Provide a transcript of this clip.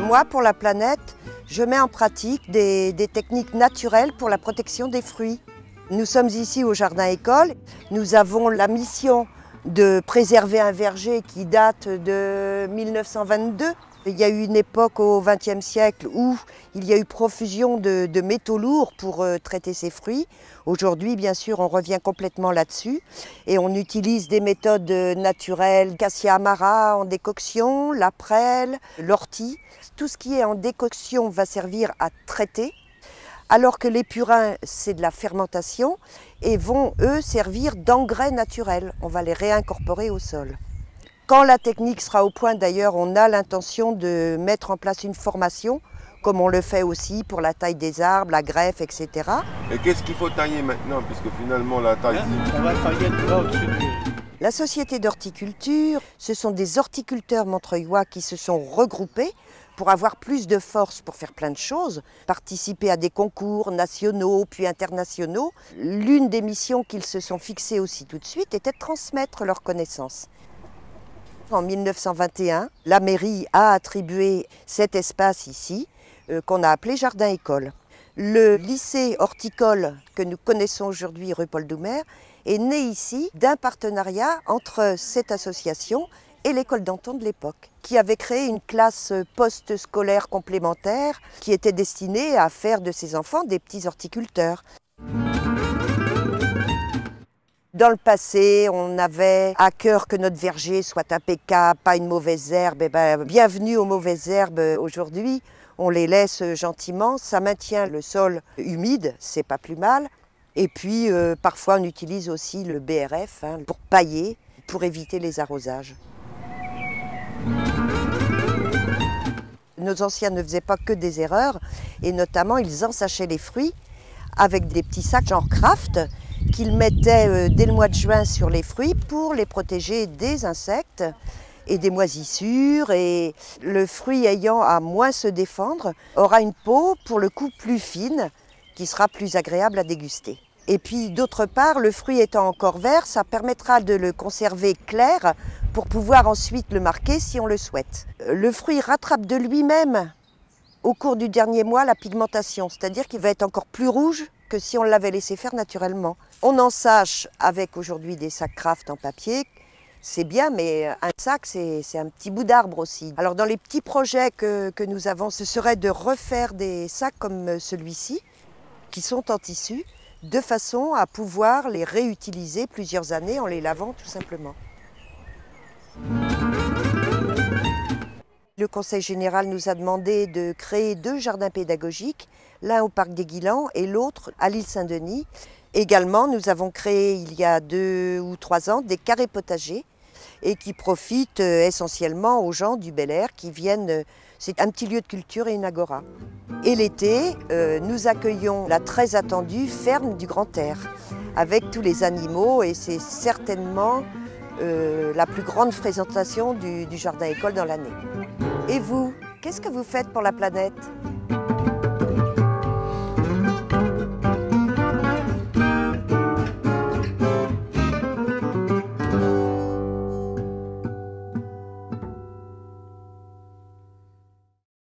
Moi, pour la planète, je mets en pratique des techniques naturelles pour la protection des fruits. Nous sommes ici au Jardin École. Nous avons la mission de préserver un verger qui date de 1922. Il y a eu une époque au XXe siècle où il y a eu profusion de métaux lourds pour traiter ces fruits. Aujourd'hui, bien sûr, on revient complètement là-dessus et on utilise des méthodes naturelles, cassia amara en décoction, la prêle, l'ortie. Tout ce qui est en décoction va servir à traiter, alors que les purins, c'est de la fermentation et vont, eux, servir d'engrais naturels. On va les réincorporer au sol. Quand la technique sera au point, d'ailleurs, on a l'intention de mettre en place une formation, comme on le fait aussi pour la taille des arbres, la greffe, etc. Et qu'est-ce qu'il faut tailler maintenant, puisque finalement la taille... On va tailler le bois au-dessus du... La société d'horticulture, ce sont des horticulteurs montreuillois qui se sont regroupés pour avoir plus de force pour faire plein de choses, participer à des concours nationaux puis internationaux. L'une des missions qu'ils se sont fixées aussi tout de suite était de transmettre leurs connaissances. En 1921, la mairie a attribué cet espace ici, qu'on a appelé Jardin École. Le lycée horticole que nous connaissons aujourd'hui, rue Paul Doumer, est né ici d'un partenariat entre cette association et l'école Danton de l'époque, qui avait créé une classe post-scolaire complémentaire qui était destinée à faire de ses enfants des petits horticulteurs. Dans le passé, on avait à cœur que notre verger soit impeccable, pas une mauvaise herbe. Et bien, bienvenue aux mauvaises herbes aujourd'hui. On les laisse gentiment, ça maintient le sol humide, c'est pas plus mal. Et puis, parfois, on utilise aussi le BRF pour pailler, pour éviter les arrosages. Nos anciens ne faisaient pas que des erreurs, et notamment, ils ensachaient les fruits avec des petits sacs genre Kraft, qu'ils mettaient dès le mois de juin sur les fruits pour les protéger des insectes et des moisissures. Et le fruit ayant à moins se défendre aura une peau pour le coup plus fine qui sera plus agréable à déguster. Et puis d'autre part, le fruit étant encore vert, ça permettra de le conserver clair pour pouvoir ensuite le marquer si on le souhaite. Le fruit rattrape de lui-même au cours du dernier mois la pigmentation, c'est-à-dire qu'il va être encore plus rouge que si on l'avait laissé faire naturellement. On ensache avec aujourd'hui des sacs Kraft en papier, c'est bien, mais un sac, c'est un petit bout d'arbre aussi. Alors dans les petits projets que nous avons, ce serait de refaire des sacs comme celui-ci, qui sont en tissu, de façon à pouvoir les réutiliser plusieurs années en les lavant tout simplement. Le Conseil général nous a demandé de créer 2 jardins pédagogiques, l'un au Parc des Guilans et l'autre à l'île Saint-Denis. Également, nous avons créé il y a 2 ou 3 ans des carrés potagers et qui profitent essentiellement aux gens du Bel Air qui viennent. C'est un petit lieu de culture et une agora. Et l'été, nous accueillons la très attendue ferme du Grand Air avec tous les animaux et c'est certainement la plus grande fréquentation du Jardin École dans l'année. Et vous, qu'est-ce que vous faites pour la planète ?